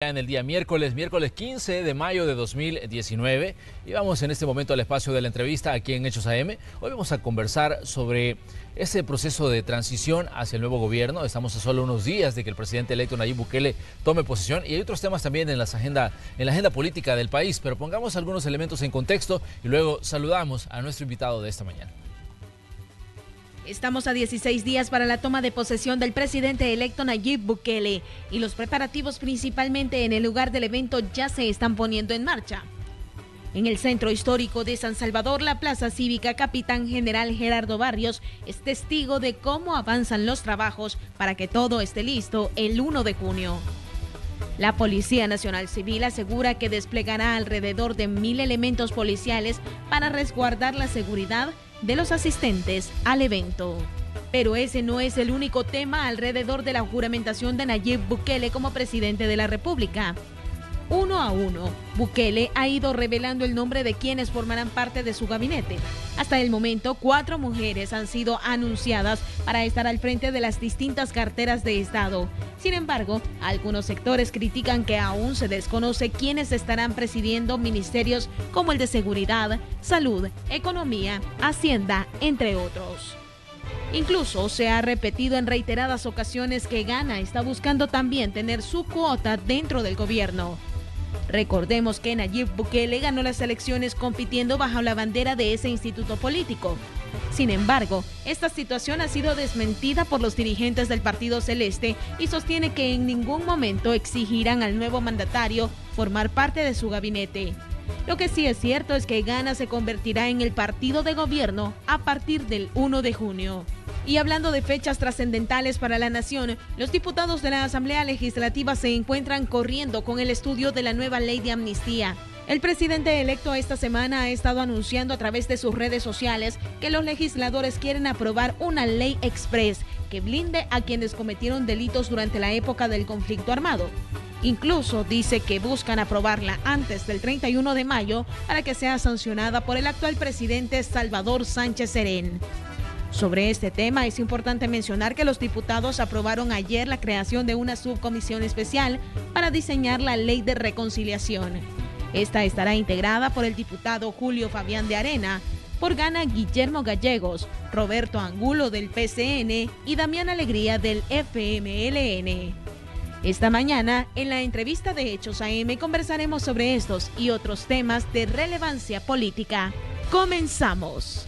ya en el día miércoles 15 de mayo de 2019. Y vamos en este momento al espacio de la entrevista aquí en Hechos AM. Hoy vamos a conversar sobre ese proceso de transición hacia el nuevo gobierno. Estamos a solo unos días de que el presidente electo Nayib Bukele tome posesión y hay otros temas también en la agenda política del país. Pero pongamos algunos elementos en contexto y luego saludamos a nuestro invitado de esta mañana. Estamos a 16 días para la toma de posesión del presidente electo Nayib Bukele y los preparativos principalmente en el lugar del evento ya se están poniendo en marcha. En el centro histórico de San Salvador, la Plaza Cívica Capitán General Gerardo Barrios es testigo de cómo avanzan los trabajos para que todo esté listo el 1 de junio. La Policía Nacional Civil asegura que desplegará alrededor de 1.000 elementos policiales para resguardar la seguridad de los asistentes al evento. Pero ese no es el único tema alrededor de la juramentación de Nayib Bukele como presidente de la República. Uno a uno, Bukele ha ido revelando el nombre de quienes formarán parte de su gabinete. Hasta el momento, 4 mujeres han sido anunciadas para estar al frente de las distintas carteras de Estado. Sin embargo, algunos sectores critican que aún se desconoce quiénes estarán presidiendo ministerios como el de Seguridad, Salud, Economía, Hacienda, entre otros. Incluso se ha repetido en reiteradas ocasiones que Ghana está buscando también tener su cuota dentro del gobierno. Recordemos que Nayib Bukele ganó las elecciones compitiendo bajo la bandera de ese instituto político. Sin embargo, esta situación ha sido desmentida por los dirigentes del Partido Celeste y sostiene que en ningún momento exigirán al nuevo mandatario formar parte de su gabinete. Lo que sí es cierto es que Ghana se convertirá en el partido de gobierno a partir del 1 de junio. Y hablando de fechas trascendentales para la nación, los diputados de la Asamblea Legislativa se encuentran corriendo con el estudio de la nueva ley de amnistía. El presidente electo esta semana ha estado anunciando a través de sus redes sociales que los legisladores quieren aprobar una ley express que blinde a quienes cometieron delitos durante la época del conflicto armado. Incluso dice que buscan aprobarla antes del 31 de mayo para que sea sancionada por el actual presidente Salvador Sánchez Serén. Sobre este tema es importante mencionar que los diputados aprobaron ayer la creación de una subcomisión especial para diseñar la ley de reconciliación. Esta estará integrada por el diputado Julio Fabián de Arena, por Ghana Guillermo Gallegos, Roberto Angulo del PCN y Damián Alegría del FMLN. Esta mañana, en la entrevista de Hechos AM, conversaremos sobre estos y otros temas de relevancia política. ¡Comenzamos!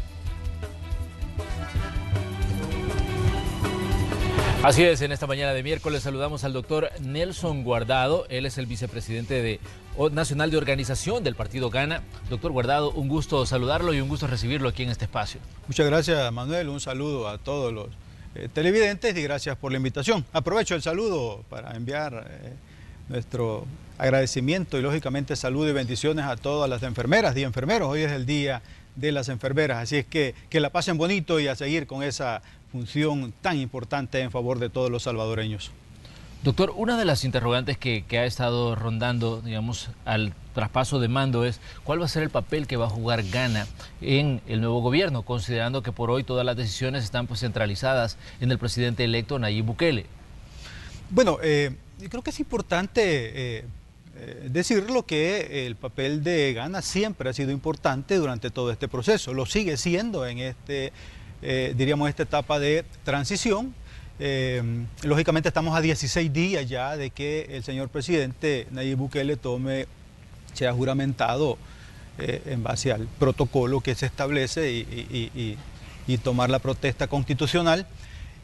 Así es, en esta mañana de miércoles saludamos al doctor Nelson Guardado. Él es el vicepresidente nacional de organización del Partido Ghana. Doctor Guardado, un gusto saludarlo y un gusto recibirlo aquí en este espacio. Muchas gracias, Manuel. Un saludo a todos los televidentes y gracias por la invitación. Aprovecho el saludo para enviar nuestro agradecimiento y lógicamente saludo y bendiciones a todas las enfermeras y enfermeros. Hoy es el Día de las Enfermeras, así es que la pasen bonito y a seguir con esa función tan importante en favor de todos los salvadoreños. Doctor, una de las interrogantes que ha estado rondando, digamos, al traspaso de mando es ¿cuál va a ser el papel que va a jugar Ghana en el nuevo gobierno, considerando que por hoy todas las decisiones están pues centralizadas en el presidente electo Nayib Bukele? Bueno, yo creo que es importante decirlo que el papel de Ghana siempre ha sido importante durante todo este proceso, lo sigue siendo en diríamos esta etapa de transición. Lógicamente estamos a 16 días ya de que el señor presidente Nayib Bukele sea juramentado en base al protocolo que se establece y tomar la protesta constitucional.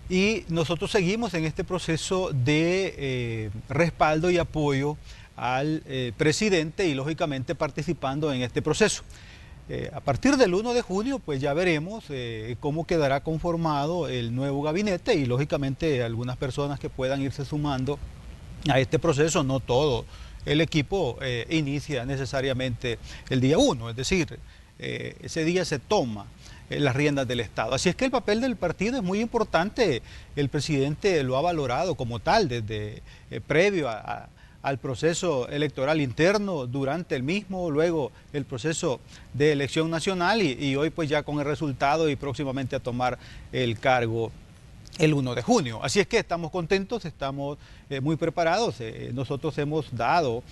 Y nosotros seguimos en este proceso de respaldo y apoyo al presidente y lógicamente participando en este proceso. A partir del 1 de junio pues ya veremos cómo quedará conformado el nuevo gabinete y lógicamente algunas personas que puedan irse sumando a este proceso, no todo el equipo inicia necesariamente el día 1, es decir, ese día se toma las riendas del Estado. Así es que el papel del partido es muy importante, el presidente lo ha valorado como tal desde previo al proceso electoral interno, durante el mismo, luego el proceso de elección nacional y hoy pues ya con el resultado y próximamente a tomar el cargo el 1 de junio. Así es que estamos contentos, estamos muy preparados. Nosotros hemos dado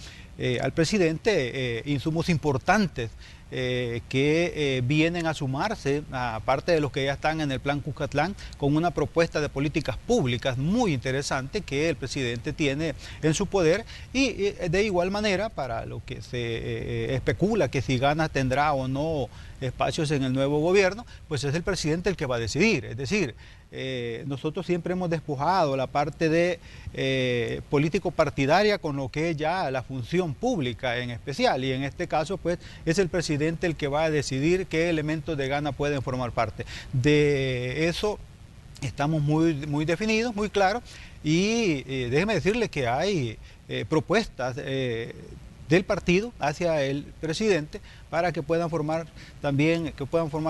al presidente insumos importantes que vienen a sumarse, aparte de los que ya están en el Plan Cuscatlán, con una propuesta de políticas públicas muy interesante que el presidente tiene en su poder, y de igual manera para lo que se especula que si Gana tendrá o no espacios en el nuevo gobierno, pues es el presidente el que va a decidir. Es decir, nosotros siempre hemos despojado la parte de político partidaria con lo que es ya la función pública en especial, y en este caso pues es el presidente el que va a decidir qué elementos de Gana pueden formar parte. De eso estamos muy definidos, muy claros, y déjeme decirle que hay propuestas del partido hacia el presidente para que puedan formar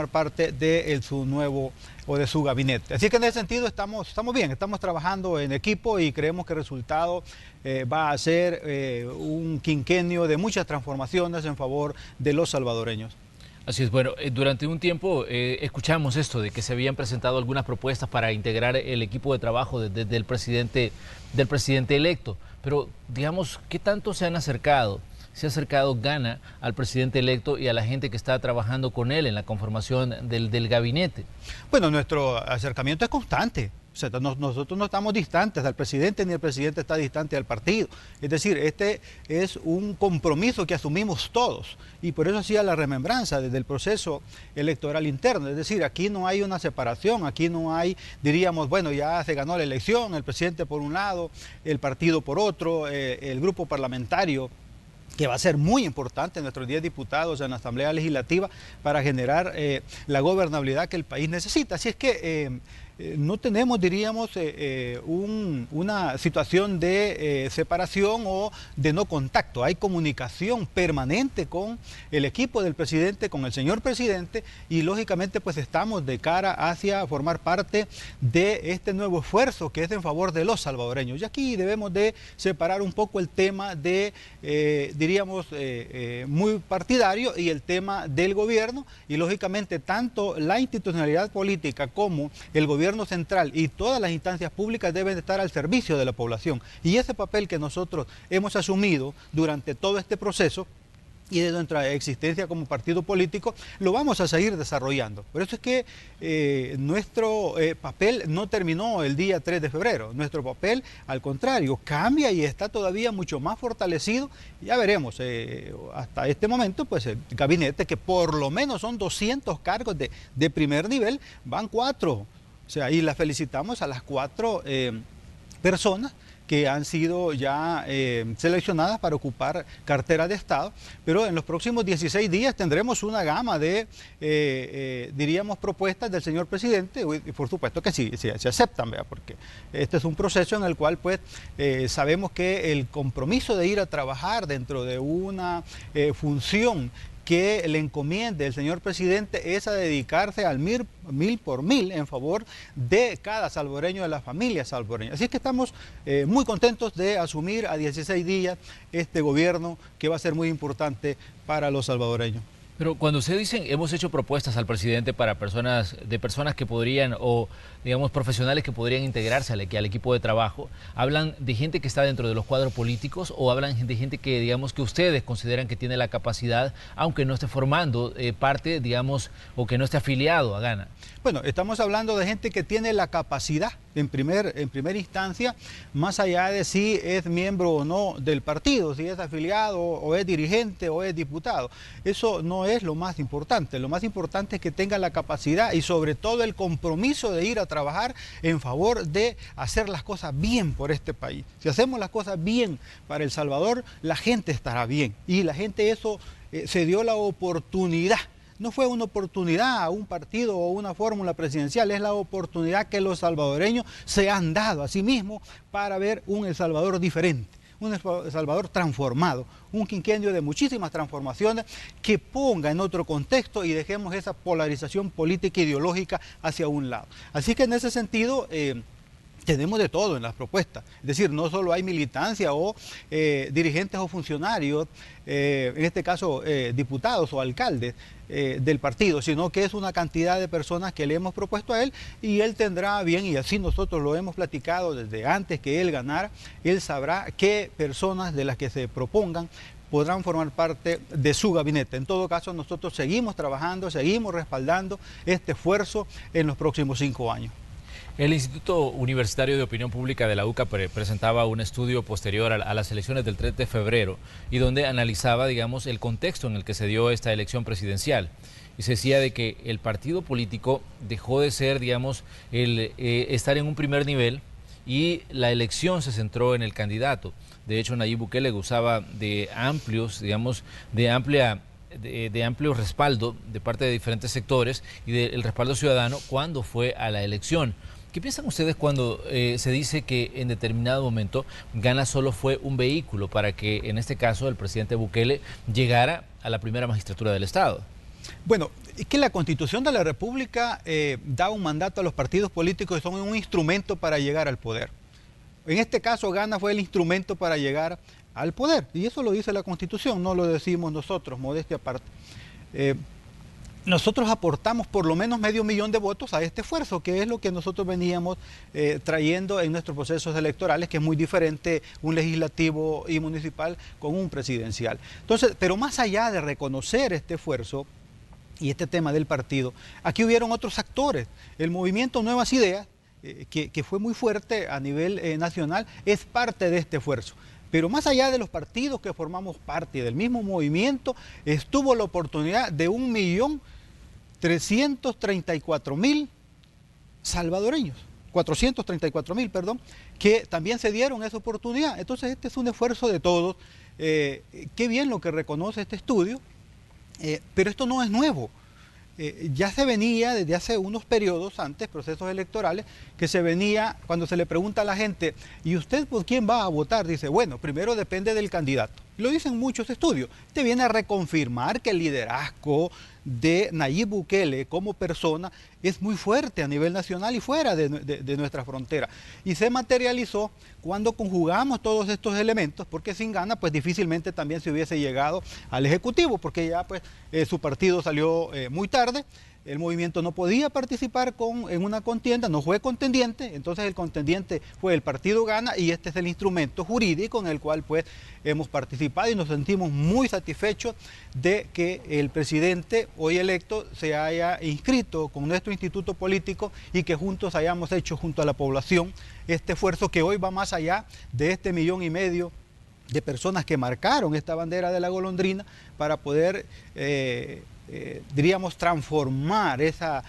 parte de su nuevo o de su gabinete. Así que en ese sentido estamos bien, estamos trabajando en equipo y creemos que el resultado va a ser un quinquenio de muchas transformaciones en favor de los salvadoreños. Así es, bueno, durante un tiempo escuchamos esto de que se habían presentado algunas propuestas para integrar el equipo de trabajo del presidente electo, pero digamos, ¿qué tanto se han acercado? Se ha acercado Gana al presidente electo y a la gente que está trabajando con él en la conformación del gabinete. Bueno, nuestro acercamiento es constante. O sea, nosotros no estamos distantes del presidente, ni el presidente está distante del partido. Es decir, este es un compromiso que asumimos todos, y por eso hacía la remembranza desde el proceso electoral interno. Es decir, aquí no hay una separación, aquí no hay, diríamos, bueno, ya se ganó la elección, el presidente por un lado, el partido por otro, el grupo parlamentario, que va a ser muy importante, nuestros 10 diputados en la Asamblea Legislativa, para generar la gobernabilidad que el país necesita. Así es que no tenemos, diríamos, una situación de separación o de no contacto. Hay comunicación permanente con el equipo del presidente, con el señor presidente, y lógicamente pues estamos de cara hacia formar parte de este nuevo esfuerzo que es en favor de los salvadoreños. Y aquí debemos de separar un poco el tema de, diríamos, muy partidario, y el tema del gobierno, y lógicamente tanto la institucionalidad política como el gobierno central y todas las instancias públicas deben estar al servicio de la población. Y ese papel que nosotros hemos asumido durante todo este proceso y de nuestra existencia como partido político, lo vamos a seguir desarrollando. Por eso es que nuestro papel no terminó el día 3 de febrero. Nuestro papel, al contrario, cambia y está todavía mucho más fortalecido. Ya veremos, hasta este momento, pues el gabinete, que por lo menos son 200 cargos de primer nivel, van 4. O sea, y las felicitamos a las 4 personas que han sido ya seleccionadas para ocupar cartera de Estado, pero en los próximos 16 días tendremos una gama de, diríamos, propuestas del señor presidente, y por supuesto que sí, se aceptan, ¿verdad? Porque este es un proceso en el cual pues sabemos que el compromiso de ir a trabajar dentro de una función que le encomiende el señor presidente es a dedicarse al mil por mil en favor de cada salvadoreño, de las familias salvadoreñas. Así que estamos muy contentos de asumir a 16 días este gobierno que va a ser muy importante para los salvadoreños. Pero cuando ustedes dicen, hemos hecho propuestas al presidente para personas que podrían, o digamos profesionales que podrían integrarse al equipo de trabajo, ¿hablan de gente que está dentro de los cuadros políticos o hablan de gente que, digamos, que ustedes consideran que tiene la capacidad, aunque no esté formando parte, digamos, o que no esté afiliado a Gana? Bueno, estamos hablando de gente que tiene la capacidad, en primera instancia, más allá de si es miembro o no del partido, si es afiliado o es dirigente o es diputado. Eso no es lo más importante. Lo más importante es que tenga la capacidad y sobre todo el compromiso de ir a trabajar en favor de hacer las cosas bien por este país. Si hacemos las cosas bien para El Salvador, la gente estará bien. Y la gente eso se dio la oportunidad. No fue una oportunidad a un partido o una fórmula presidencial, es la oportunidad que los salvadoreños se han dado a sí mismos para ver un El Salvador diferente, un El Salvador transformado, un quinquenio de muchísimas transformaciones que ponga en otro contexto y dejemos esa polarización política e ideológica hacia un lado. Así que en ese sentido tenemos de todo en las propuestas. Es decir, no solo hay militancia o dirigentes o funcionarios, en este caso diputados o alcaldes del partido, sino que es una cantidad de personas que le hemos propuesto a él y él tendrá bien, y así nosotros lo hemos platicado desde antes que él ganara, él sabrá qué personas de las que se propongan podrán formar parte de su gabinete. En todo caso, nosotros seguimos trabajando, seguimos respaldando este esfuerzo en los próximos 5 años. El Instituto Universitario de Opinión Pública de la UCA presentaba un estudio posterior a las elecciones del 3 de febrero y donde analizaba, digamos, el contexto en el que se dio esta elección presidencial. Y se decía de que el partido político dejó de ser, digamos, estar en un primer nivel y la elección se centró en el candidato. De hecho, Nayib Bukele gozaba de amplios, digamos, de amplio respaldo de parte de diferentes sectores y del respaldo ciudadano cuando fue a la elección. ¿Qué piensan ustedes cuando se dice que en determinado momento Gana solo fue un vehículo para que, en este caso, el presidente Bukele llegara a la primera magistratura del Estado? Bueno, es que la Constitución de la República da un mandato a los partidos políticos que son un instrumento para llegar al poder. En este caso, Gana fue el instrumento para llegar al poder, y eso lo dice la Constitución, no lo decimos nosotros, modestia aparte. Nosotros aportamos por lo menos 500.000 de votos a este esfuerzo, que es lo que nosotros veníamos trayendo en nuestros procesos electorales, que es muy diferente un legislativo y municipal con un presidencial. Entonces, pero más allá de reconocer este esfuerzo y este tema del partido, aquí hubieron otros actores. El movimiento Nuevas Ideas, que fue muy fuerte a nivel nacional, es parte de este esfuerzo. Pero más allá de los partidos que formamos parte del mismo movimiento, estuvo la oportunidad de 1.334.000 salvadoreños, 434.000, perdón, que también se dieron esa oportunidad. Entonces este es un esfuerzo de todos. Qué bien lo que reconoce este estudio, pero esto no es nuevo. Ya se venía desde hace unos periodos antes, procesos electorales, que se venía, cuando se le pregunta a la gente, ¿y usted por quién va a votar? Dice, bueno, primero depende del candidato. Lo dicen muchos estudios. Te viene a reconfirmar que el liderazgo de Nayib Bukele como persona es muy fuerte a nivel nacional y fuera de nuestra frontera. Y se materializó cuando conjugamos todos estos elementos, porque sin Gana pues difícilmente también se hubiese llegado al Ejecutivo, porque ya pues su partido salió muy tarde. El movimiento no podía participar en una contienda, no fue contendiente, entonces el contendiente fue el partido Gana y este es el instrumento jurídico en el cual pues hemos participado y nos sentimos muy satisfechos de que el presidente hoy electo se haya inscrito con nuestro instituto político y que juntos hayamos hecho junto a la población este esfuerzo que hoy va más allá de este 1,5 millones de personas que marcaron esta bandera de la golondrina para poder diríamos, transformar esa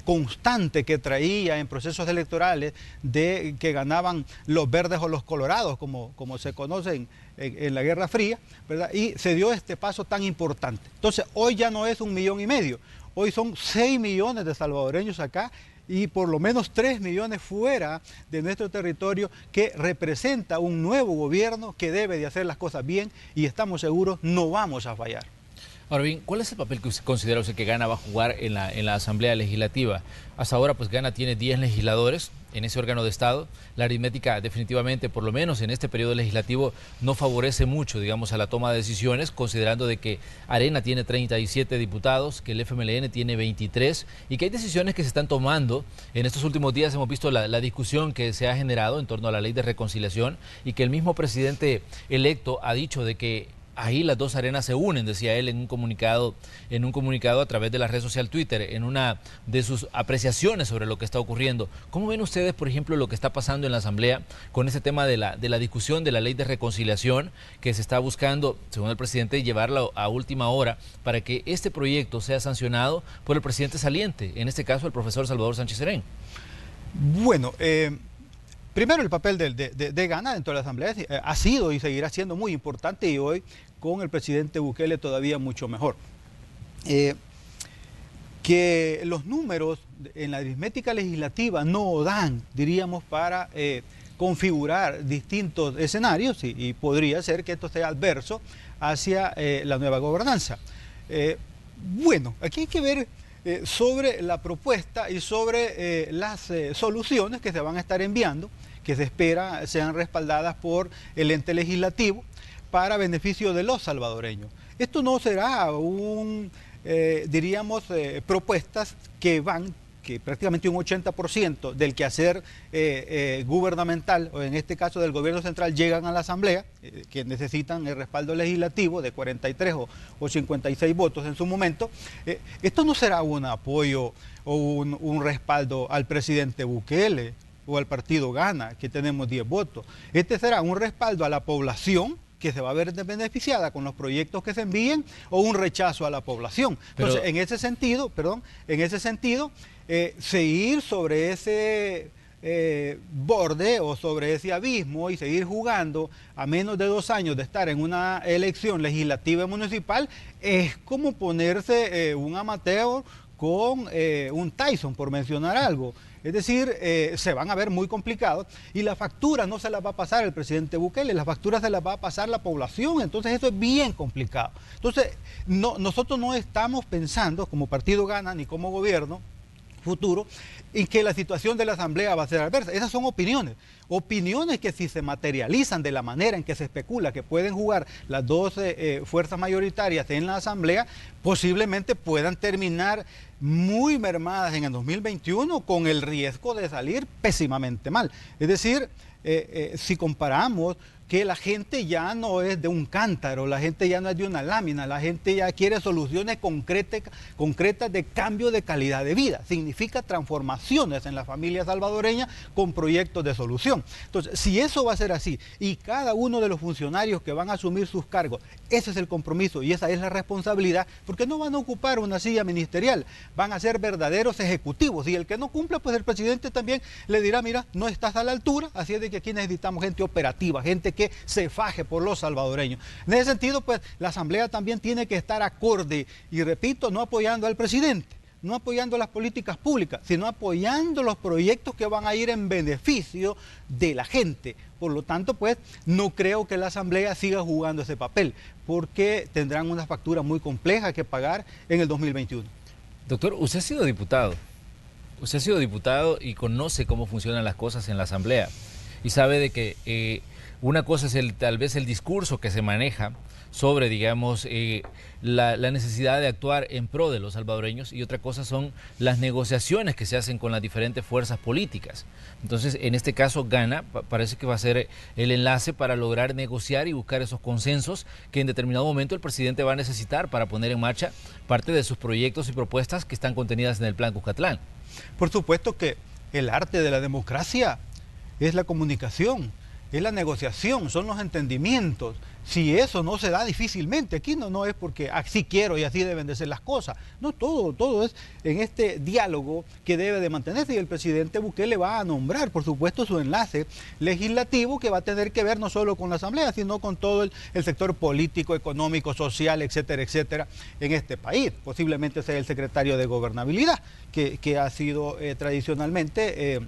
constante que traía en procesos electorales de que ganaban los verdes o los colorados, como se conocen en la Guerra Fría, ¿verdad? Y se dio este paso tan importante. Entonces, hoy ya no es 1,5 millones, hoy son 6 millones de salvadoreños acá y por lo menos 3 millones fuera de nuestro territorio, que representa un nuevo gobierno que debe de hacer las cosas bien y estamos seguros no vamos a fallar. Ahora bien, ¿cuál es el papel que usted considera que Gana va a jugar en la Asamblea Legislativa? Hasta ahora, pues Gana tiene 10 legisladores en ese órgano de Estado. La aritmética definitivamente, por lo menos en este periodo legislativo, no favorece mucho, digamos, a la toma de decisiones, considerando de que Arena tiene 37 diputados, que el FMLN tiene 23 y que hay decisiones que se están tomando. En estos últimos días hemos visto la discusión que se ha generado en torno a la ley de reconciliación y que el mismo presidente electo ha dicho de que ahí las dos arenas se unen, decía él en un comunicado a través de la red social Twitter, en una de sus apreciaciones sobre lo que está ocurriendo. ¿Cómo ven ustedes, por ejemplo, lo que está pasando en la Asamblea con ese tema de la discusión de la ley de reconciliación que se está buscando, según el presidente, llevarla a última hora para que este proyecto sea sancionado por el presidente saliente, en este caso el profesor Salvador Sánchez Serén? Bueno, primero el papel de Gana dentro de la Asamblea ha sido y seguirá siendo muy importante y hoy con el presidente Bukele todavía mucho mejor. Que los números en la aritmética legislativa no dan, diríamos, para configurar distintos escenarios y podría ser que esto sea adverso hacia la nueva gobernanza. Bueno, aquí hay que ver sobre la propuesta y sobre las soluciones que se van a estar enviando, que se espera sean respaldadas por el ente legislativo para beneficio de los salvadoreños. Esto no será diríamos, propuestas que prácticamente un 80% del quehacer gubernamental, o en este caso del gobierno central, llegan a la Asamblea, que necesitan el respaldo legislativo de 43 o 56 votos en su momento. Esto no será un apoyo o un respaldo al presidente Bukele o al partido Gana, que tenemos 10 votos. Este será un respaldo a la población, que se va a ver beneficiada con los proyectos que se envíen, o un rechazo a la población. Entonces, en ese sentido, seguir sobre ese borde o sobre ese abismo y seguir jugando a menos de 2 años de estar en una elección legislativa y municipal es como ponerse un amateur con un Tyson, por mencionar algo. Es decir, se van a ver muy complicados y la factura no se la va a pasar el presidente Bukele, la factura se la va a pasar la población, entonces eso es bien complicado. Entonces, nosotros no estamos pensando como Partido Gana ni como gobierno futuro en que la situación de la Asamblea va a ser adversa. Esas son opiniones que si se materializan de la manera en que se especula que pueden jugar las dos fuerzas mayoritarias en la Asamblea, posiblemente puedan terminar muy mermadas en el 2021 con el riesgo de salir pésimamente mal. Es decir, si comparamos que la gente ya no es de un cántaro, la gente ya no es de una lámina, la gente ya quiere soluciones concretas de cambio de calidad de vida. Significa transformaciones en la familia salvadoreña con proyectos de solución. Entonces, si eso va a ser así y cada uno de los funcionarios que van a asumir sus cargos, ese es el compromiso y esa es la responsabilidad, porque no van a ocupar una silla ministerial, van a ser verdaderos ejecutivos y el que no cumpla, pues el presidente también le dirá, mira, no estás a la altura, así es de que aquí necesitamos gente operativa, gente que se faje por los salvadoreños. En ese sentido, pues la Asamblea también tiene que estar acorde y repito, no apoyando al presidente, no apoyando las políticas públicas, sino apoyando los proyectos que van a ir en beneficio de la gente. Por lo tanto, pues no creo que la Asamblea siga jugando ese papel, porque tendrán una factura muy compleja que pagar en el 2021. Doctor, usted ha sido diputado. Usted ha sido diputado y conoce cómo funcionan las cosas en la Asamblea. Y sabe de que una cosa es tal vez el discurso que se maneja sobre, digamos, la necesidad de actuar en pro de los salvadoreños, y otra cosa son las negociaciones que se hacen con las diferentes fuerzas políticas. Entonces, en este caso, Gana parece que va a ser el enlace para lograr negociar y buscar esos consensos que en determinado momento el presidente va a necesitar para poner en marcha parte de sus proyectos y propuestas que están contenidas en el Plan Cuscatlán. Por supuesto que el arte de la democracia es la comunicación, es la negociación, son los entendimientos. Si eso no se da difícilmente, aquí no es porque así quiero y así deben de ser las cosas. No, todo es en este diálogo que debe de mantenerse, y el presidente Bukele va a nombrar, por supuesto, su enlace legislativo que va a tener que ver no solo con la Asamblea, sino con todo el sector político, económico, social, etcétera, etcétera, en este país. Posiblemente sea el secretario de Gobernabilidad, que ha sido tradicionalmente...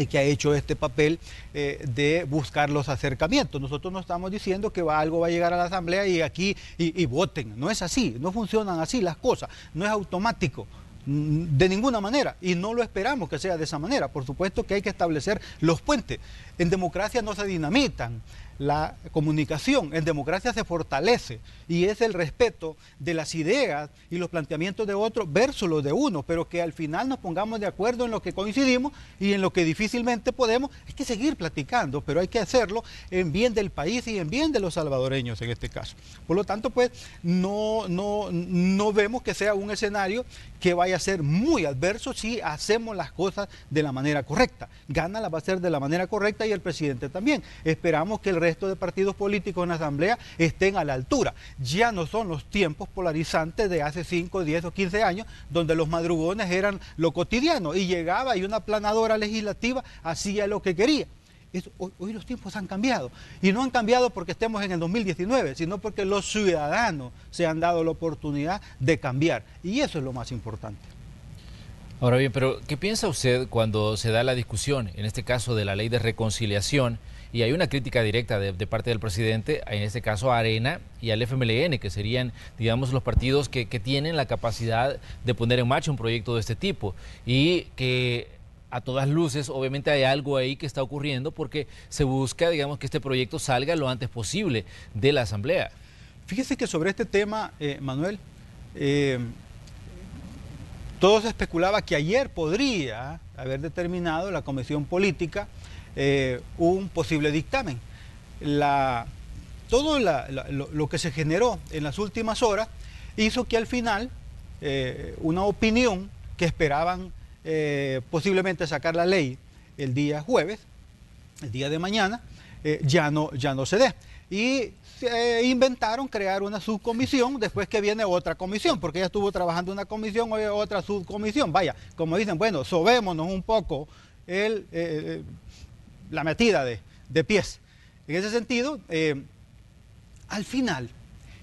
que ha hecho este papel de buscar los acercamientos. Nosotros no estamos diciendo que algo va a llegar a la Asamblea y aquí y voten. No es así, no funcionan así las cosas, no es automático de ninguna manera, y no lo esperamos que sea de esa manera. Por supuesto que hay que establecer los puentes. En democracia no se dinamitan la comunicación, en democracia se fortalece y es el respeto de las ideas y los planteamientos de otros versus los de uno, pero que al final nos pongamos de acuerdo en lo que coincidimos y en lo que difícilmente podemos. Hay que seguir platicando, pero hay que hacerlo en bien del país y en bien de los salvadoreños en este caso. Por lo tanto, pues no vemos que sea un escenario que vaya a ser muy adverso si hacemos las cosas de la manera correcta. Gana la va a hacer de la manera correcta y el presidente también. Esperamos que el resto de partidos políticos en la Asamblea estén a la altura. Ya no son los tiempos polarizantes de hace 5, 10 o 15 años, donde los madrugones eran lo cotidiano y llegaba y una planadora legislativa hacía lo que quería. Hoy los tiempos han cambiado, y no han cambiado porque estemos en el 2019, sino porque los ciudadanos se han dado la oportunidad de cambiar, y eso es lo más importante. Ahora bien, pero ¿qué piensa usted cuando se da la discusión, en este caso de la ley de reconciliación, y hay una crítica directa de parte del presidente, en este caso a Arena y al FMLN, que serían, digamos, los partidos que tienen la capacidad de poner en marcha un proyecto de este tipo, y que a todas luces obviamente hay algo ahí que está ocurriendo porque se busca, digamos, que este proyecto salga lo antes posible de la Asamblea. Fíjese que sobre este tema, Manuel, todo se especulaba que ayer podría haber determinado la Comisión Política un posible dictamen. Todo lo que se generó en las últimas horas hizo que al final una opinión que esperaban posiblemente sacar la ley el día jueves, el día de mañana, ya no se dé. Y inventaron crear una subcomisión después que viene otra comisión, porque ya estuvo trabajando una comisión, hoy otra subcomisión. Vaya, como dicen, bueno, sobémonos un poco la metida de pies. En ese sentido, al final,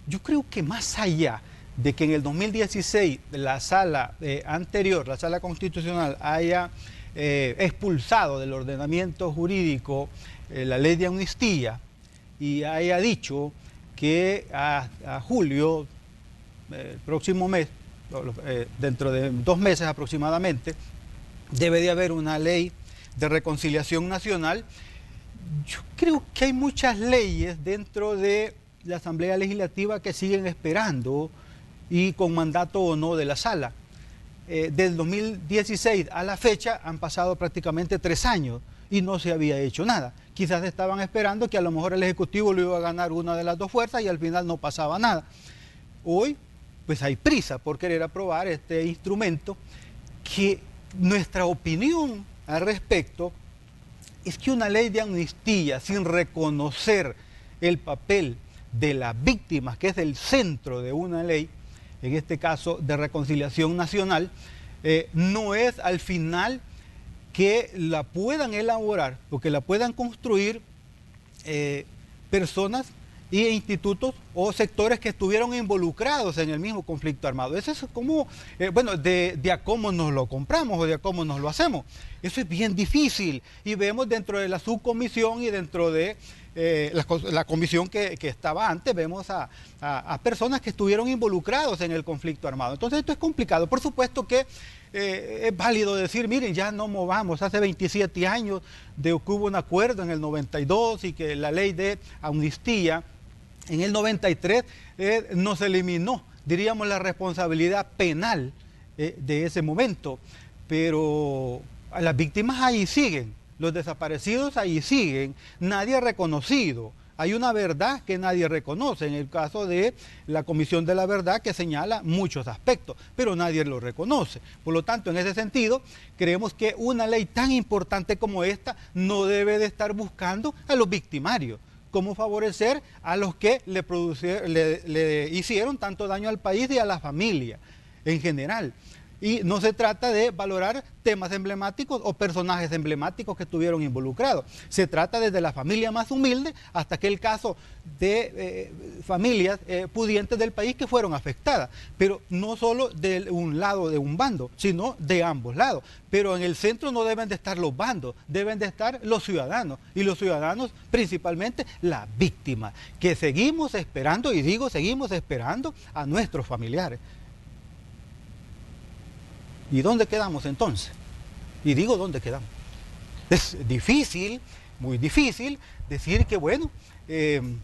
yo creo que más allá de que en el 2016 la sala anterior, la sala constitucional, haya expulsado del ordenamiento jurídico la ley de amnistía y haya dicho que a julio, el próximo mes, dentro de 2 meses aproximadamente, debe de haber una ley de reconciliación nacional. Yo creo que hay muchas leyes dentro de la Asamblea Legislativa que siguen esperando y con mandato o no de la sala. Del 2016 a la fecha han pasado prácticamente 3 años y no se había hecho nada. Quizás estaban esperando que a lo mejor el Ejecutivo lo iba a ganar una de las 2 fuerzas y al final no pasaba nada. Hoy, pues hay prisa por querer aprobar este instrumento que nuestra opinión al respecto es que una ley de amnistía sin reconocer el papel de las víctimas, que es el centro de una ley, en este caso de reconciliación nacional, no es al final que la puedan elaborar o que la puedan construir personas e institutos o sectores que estuvieron involucrados en el mismo conflicto armado. Eso es como, bueno, de a cómo nos lo compramos o de a cómo nos lo hacemos. Eso es bien difícil y vemos dentro de la subcomisión y dentro de la comisión que estaba antes, vemos a personas que estuvieron involucrados en el conflicto armado. Entonces esto es complicado. Por supuesto que es válido decir, miren, ya no movamos, hace 27 años de que hubo un acuerdo en el 92 y que la ley de amnistía en el 93 nos eliminó, diríamos, la responsabilidad penal de ese momento, pero a las víctimas ahí siguen, los desaparecidos ahí siguen, nadie ha reconocido. Hay una verdad que nadie reconoce, en el caso de la Comisión de la Verdad, que señala muchos aspectos, pero nadie lo reconoce. Por lo tanto, en ese sentido, creemos que una ley tan importante como esta no debe de estar buscando a los victimarios, cómo favorecer a los que le hicieron tanto daño al país y a la familia en general. Y no se trata de valorar temas emblemáticos o personajes emblemáticos que estuvieron involucrados. Se trata desde la familia más humilde hasta aquel caso de familias pudientes del país que fueron afectadas. Pero no solo de un lado, de un bando, sino de ambos lados. Pero en el centro no deben de estar los bandos, deben de estar los ciudadanos. Y los ciudadanos, principalmente las víctimas, que seguimos esperando, y digo, seguimos esperando a nuestros familiares. ¿Y dónde quedamos entonces? Y digo, ¿dónde quedamos? Es difícil, muy difícil, decir que, bueno,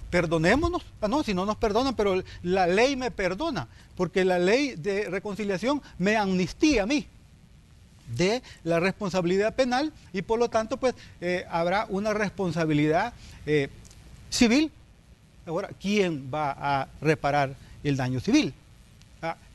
perdonémonos. No, si no nos perdonan, pero la ley me perdona, porque la ley de reconciliación me amnistía a mí de la responsabilidad penal y por lo tanto, pues, habrá una responsabilidad civil. Ahora, ¿quién va a reparar el daño civil?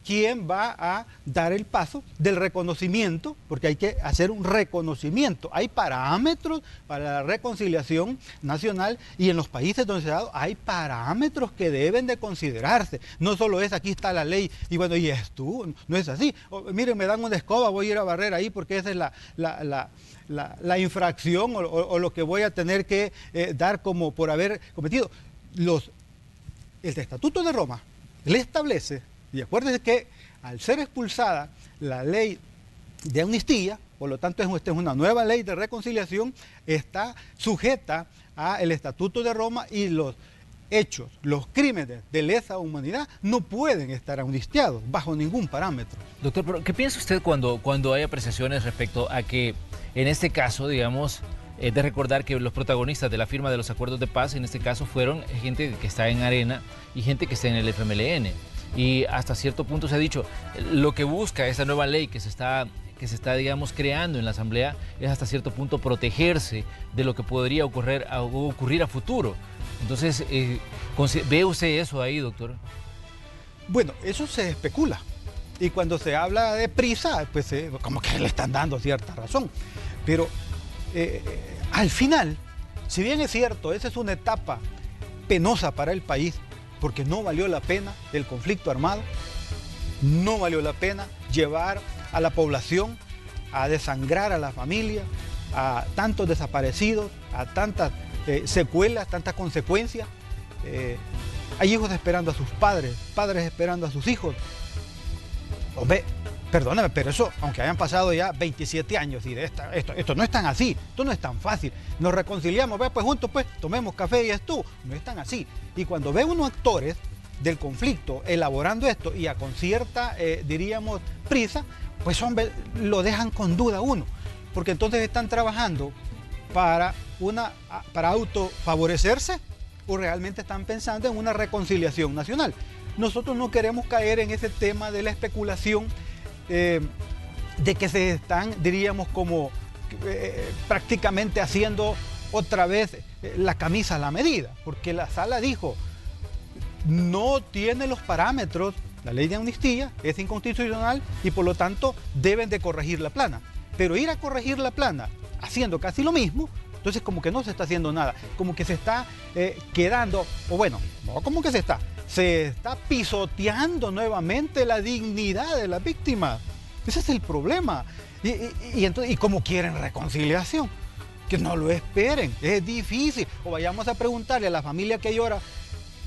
¿Quién va a dar el paso del reconocimiento? Porque hay que hacer un reconocimiento. Hay parámetros para la reconciliación nacional y en los países donde se ha dado hay parámetros que deben de considerarse. No solo es aquí está la ley y bueno, y es tú, no es así. Miren, me dan una escoba, voy a ir a barrer ahí porque esa es la infracción o lo que voy a tener que dar como por haber cometido. El Estatuto de Roma le establece. Y acuérdense que al ser expulsada la ley de amnistía, por lo tanto esta es una nueva ley de reconciliación, está sujeta al Estatuto de Roma y los hechos, los crímenes de lesa humanidad no pueden estar amnistiados bajo ningún parámetro. Doctor, pero ¿qué piensa usted cuando hay apreciaciones respecto a que en este caso, digamos, de recordar que los protagonistas de la firma de los acuerdos de paz en este caso fueron gente que está en Arena y gente que está en el FMLN? Y hasta cierto punto se ha dicho, lo que busca esta nueva ley que se está, digamos, creando en la Asamblea es hasta cierto punto protegerse de lo que podría ocurrir a futuro. Entonces, ¿ve usted eso ahí, doctor? Bueno, eso se especula. Y cuando se habla de prisa, pues como que le están dando cierta razón. Pero al final, si bien es cierto, esa es una etapa penosa para el país, porque no valió la pena el conflicto armado, no valió la pena llevar a la población a desangrar a la familia, a tantos desaparecidos, a tantas secuelas, tantas consecuencias. Hay hijos esperando a sus padres, padres esperando a sus hijos. Hombre, perdóname, pero eso, aunque hayan pasado ya 27 años y de esto no es tan así, esto no es tan fácil. Nos reconciliamos, pues juntos, pues tomemos café y esto, no es tan así. Y cuando ve unos actores del conflicto elaborando esto y con cierta, diríamos, prisa, pues hombre, lo dejan con duda uno, porque entonces están trabajando para autofavorecerse o realmente están pensando en una reconciliación nacional. Nosotros no queremos caer en ese tema de la especulación de que se están, diríamos, como prácticamente haciendo otra vez la camisa a la medida, porque la sala dijo, no tiene los parámetros, la ley de amnistía es inconstitucional y por lo tanto deben de corregir la plana. Pero ir a corregir la plana haciendo casi lo mismo, entonces como que no se está haciendo nada, como que se está quedando, o bueno, no como que se está pisoteando nuevamente la dignidad de la víctima. Ese es el problema. Y como quieren reconciliación, que no lo esperen, es difícil. O vayamos a preguntarle a la familia que llora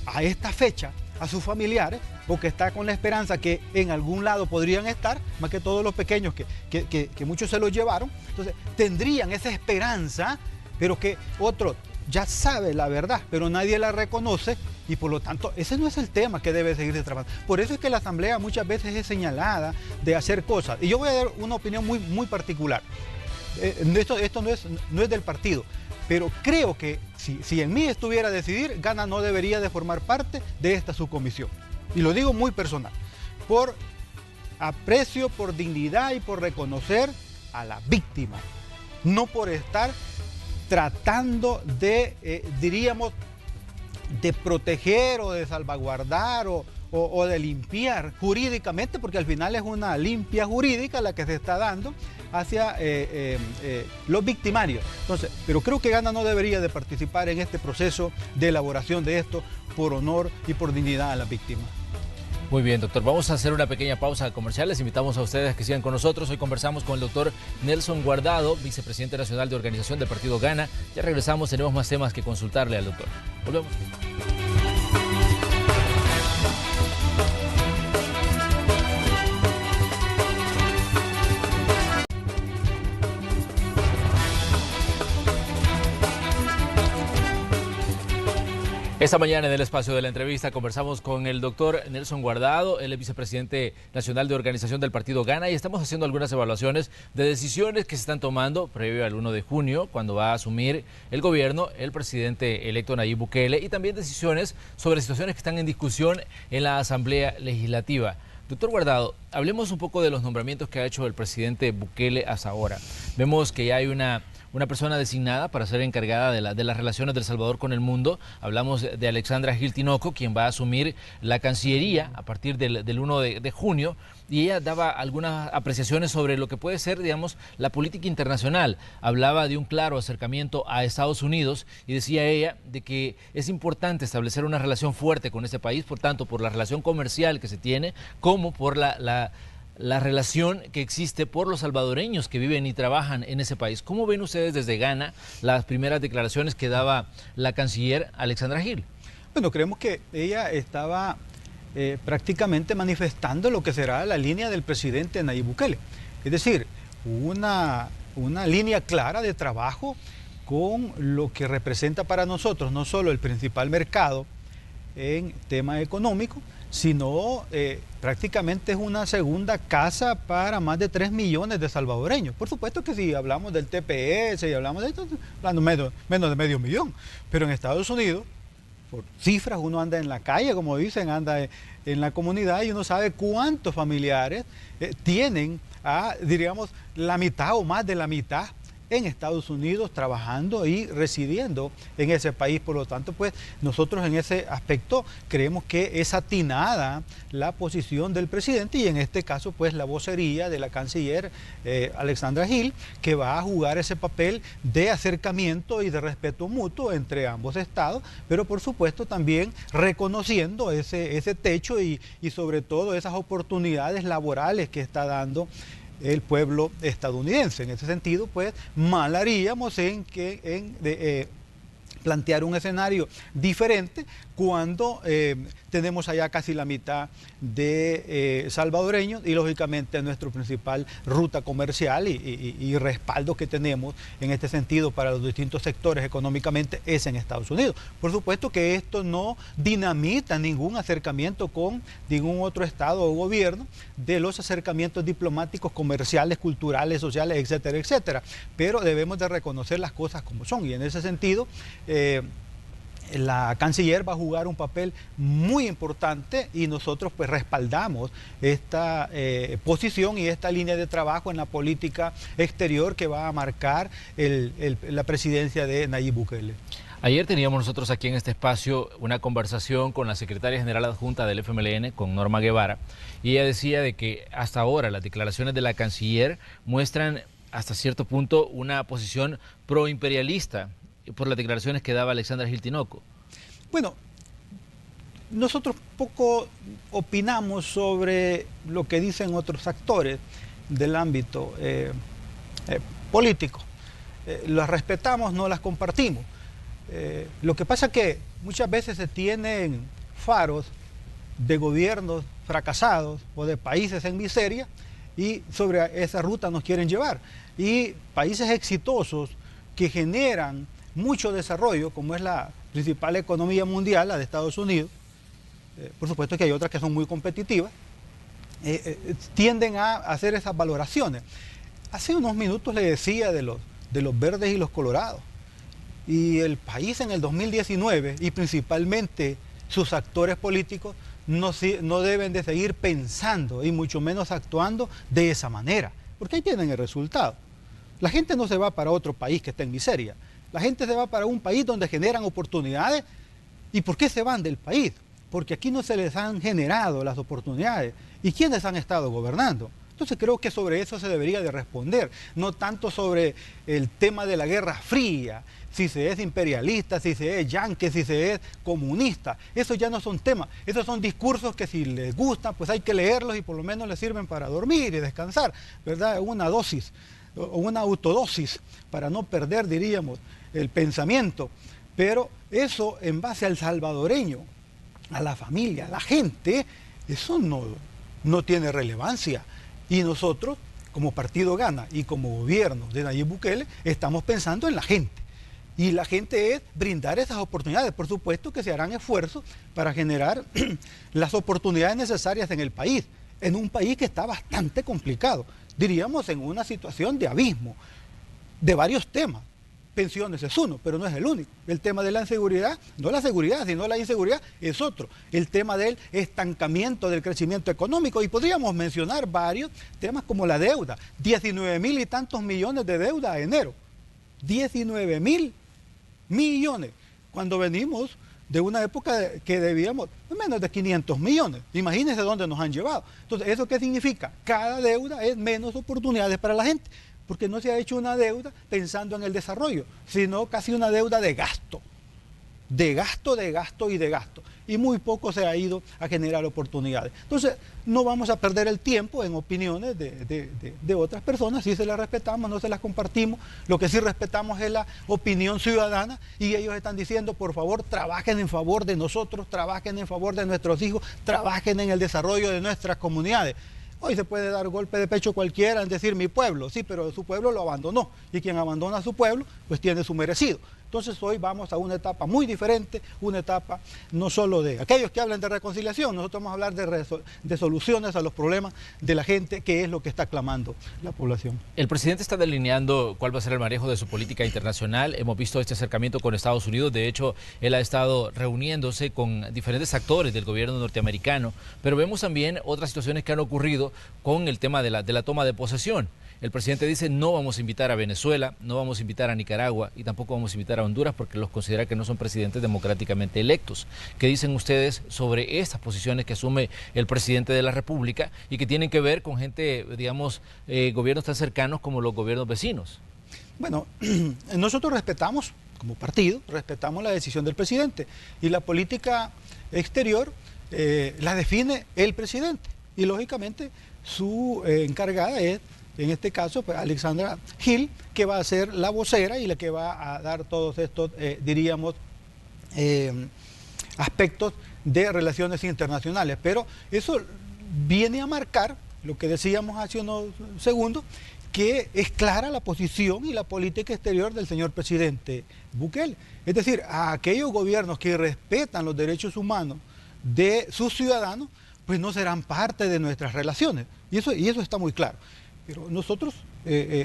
a esta fecha, a sus familiares, porque está con la esperanza que en algún lado podrían estar, más que todos los pequeños que muchos se los llevaron. Entonces tendrían esa esperanza, pero que otro ya sabe la verdad, pero nadie la reconoce y por lo tanto ese no es el tema que debe seguirse trabajando. Por eso es que la Asamblea muchas veces es señalada de hacer cosas. Y yo voy a dar una opinión muy particular. Esto no es del partido, pero creo que si en mí estuviera a decidir, Gana no debería de formar parte de esta subcomisión. Y lo digo muy personal, por aprecio, por dignidad y por reconocer a la víctima, no por estar tratando de, diríamos, de proteger o de salvaguardar o de limpiar jurídicamente, porque al final es una limpia jurídica la que se está dando hacia los victimarios. Entonces, pero creo que Gana no debería de participar en este proceso de elaboración de esto por honor y por dignidad a la víctima. Muy bien, doctor. Vamos a hacer una pequeña pausa comercial. Les invitamos a ustedes a que sigan con nosotros. Hoy conversamos con el doctor Nelson Guardado, vicepresidente nacional de organización del partido Gana. Ya regresamos, tenemos más temas que consultarle al doctor. Volvemos. Esta mañana en el espacio de la entrevista conversamos con el doctor Nelson Guardado, él es vicepresidente nacional de organización del partido Gana y estamos haciendo algunas evaluaciones de decisiones que se están tomando previo al 1 de junio, cuando va a asumir el gobierno el presidente electo Nayib Bukele, y también decisiones sobre situaciones que están en discusión en la Asamblea Legislativa. Doctor Guardado, hablemos un poco de los nombramientos que ha hecho el presidente Bukele hasta ahora. Vemos que ya hay una persona designada para ser encargada de las relaciones del Salvador con el mundo. Hablamos de Alexandra Gil Tinoco, quien va a asumir la Cancillería a partir del 1 de junio, y ella daba algunas apreciaciones sobre lo que puede ser, digamos, la política internacional. Hablaba de un claro acercamiento a Estados Unidos y decía ella de que es importante establecer una relación fuerte con este país, por tanto, por la relación comercial que se tiene, como por la relación que existe por los salvadoreños que viven y trabajan en ese país. ¿Cómo ven ustedes desde Gana las primeras declaraciones que daba la canciller Alexandra Gil? Bueno, creemos que ella estaba prácticamente manifestando lo que será la línea del presidente Nayib Bukele. Es decir, una línea clara de trabajo con lo que representa para nosotros no solo el principal mercado en tema económico, sino prácticamente es una segunda casa para más de 3 millones de salvadoreños. Por supuesto que si hablamos del TPS y hablamos de esto, hablando menos de medio millón, pero en Estados Unidos, por cifras, uno anda en la calle, como dicen, anda en la comunidad y uno sabe cuántos familiares tienen diríamos, la mitad o más de la mitad en Estados Unidos trabajando y residiendo en ese país. Por lo tanto, pues nosotros en ese aspecto creemos que es atinada la posición del presidente y en este caso pues la vocería de la canciller Alexandra Gil, que va a jugar ese papel de acercamiento y de respeto mutuo entre ambos estados, pero por supuesto también reconociendo ese techo y sobre todo esas oportunidades laborales que está dando el pueblo estadounidense. En ese sentido, pues, mal haríamos en plantear un escenario diferente cuando tenemos allá casi la mitad de salvadoreños y lógicamente nuestra principal ruta comercial y respaldo que tenemos en este sentido para los distintos sectores económicamente es en Estados Unidos. Por supuesto que esto no dinamita ningún acercamiento con ningún otro estado o gobierno de los acercamientos diplomáticos, comerciales, culturales, sociales, etcétera, etcétera. Pero debemos de reconocer las cosas como son y en ese sentido la canciller va a jugar un papel muy importante y nosotros pues respaldamos esta posición y esta línea de trabajo en la política exterior que va a marcar la presidencia de Nayib Bukele. Ayer teníamos nosotros aquí en este espacio una conversación con la secretaria general adjunta del FMLN, con Norma Guevara, y ella decía de que hasta ahora las declaraciones de la canciller muestran hasta cierto punto una posición proimperialista por las declaraciones que daba Alexandra Gil Tinoco. Bueno, nosotros poco opinamos sobre lo que dicen otros actores del ámbito político. Las respetamos, no las compartimos. Lo que pasa es que muchas veces se tienen faros de gobiernos fracasados o de países en miseria y sobre esa ruta nos quieren llevar. Y países exitosos que generan mucho desarrollo, como es la principal economía mundial, la de Estados Unidos, por supuesto que hay otras que son muy competitivas, tienden a hacer esas valoraciones. Hace unos minutos le decía de los verdes y los colorados, y el país en el 2019, y principalmente sus actores políticos, no deben de seguir pensando, y mucho menos actuando de esa manera, porque ahí tienen el resultado. La gente no se va para otro país que esté en miseria. La gente se va para un país donde generan oportunidades. ¿Y por qué se van del país? Porque aquí no se les han generado las oportunidades. ¿Y quiénes han estado gobernando? Entonces creo que sobre eso se debería de responder, no tanto sobre el tema de la Guerra Fría, si se es imperialista, si se es yanqui, si se es comunista. Esos ya no son temas, esos son discursos que si les gustan, pues hay que leerlos y por lo menos les sirven para dormir y descansar, ¿verdad? Una dosis o una autodosis para no perder, diríamos, el pensamiento. Pero eso en base al salvadoreño, a la familia, a la gente, eso no tiene relevancia. Y nosotros, como Partido Gana y como gobierno de Nayib Bukele, estamos pensando en la gente. Y la gente es brindar esas oportunidades. Por supuesto que se harán esfuerzos para generar las oportunidades necesarias en el país, en un país que está bastante complicado, diríamos en una situación de abismo, de varios temas. Pensiones es uno, pero no es el único. El tema de la inseguridad, no la seguridad, sino la inseguridad es otro. El tema del estancamiento del crecimiento económico, y podríamos mencionar varios temas como la deuda, 19.000 y tantos millones de deuda a enero, 19.000 millones, cuando venimos de una época que debíamos menos de 500 millones. Imagínense dónde nos han llevado. Entonces, ¿eso qué significa? Cada deuda es menos oportunidades para la gente, porque no se ha hecho una deuda pensando en el desarrollo, sino casi una deuda de gasto, de gasto, de gasto y de gasto. Y muy poco se ha ido a generar oportunidades. Entonces, no vamos a perder el tiempo en opiniones de otras personas, sí se las respetamos, no se las compartimos. Lo que sí respetamos es la opinión ciudadana y ellos están diciendo, por favor, trabajen en favor de nosotros, trabajen en favor de nuestros hijos, trabajen en el desarrollo de nuestras comunidades. Hoy se puede dar golpe de pecho cualquiera en decir mi pueblo, sí, pero su pueblo lo abandonó. Y quien abandona a su pueblo, pues tiene su merecido. Entonces hoy vamos a una etapa muy diferente, una etapa no solo de aquellos que hablan de reconciliación, nosotros vamos a hablar de soluciones a los problemas de la gente, que es lo que está clamando la población. El presidente está delineando cuál va a ser el manejo de su política internacional. Hemos visto este acercamiento con Estados Unidos. De hecho, él ha estado reuniéndose con diferentes actores del gobierno norteamericano, pero vemos también otras situaciones que han ocurrido con el tema de la toma de posesión. El presidente dice no vamos a invitar a Venezuela, no vamos a invitar a Nicaragua y tampoco vamos a invitar a Honduras porque los considera que no son presidentes democráticamente electos. ¿Qué dicen ustedes sobre estas posiciones que asume el presidente de la República y que tienen que ver con gente, digamos, gobiernos tan cercanos como los gobiernos vecinos? Bueno, nosotros respetamos, como partido, respetamos la decisión del presidente y la política exterior la define el presidente y lógicamente su encargada es, en este caso, pues, Alexandra Gil, que va a ser la vocera y la que va a dar todos estos, diríamos, aspectos de relaciones internacionales. Pero eso viene a marcar lo que decíamos hace unos segundos, que es clara la posición y la política exterior del señor presidente Bukele. Es decir, a aquellos gobiernos que respetan los derechos humanos de sus ciudadanos, pues no serán parte de nuestras relaciones. Y eso está muy claro. Pero nosotros,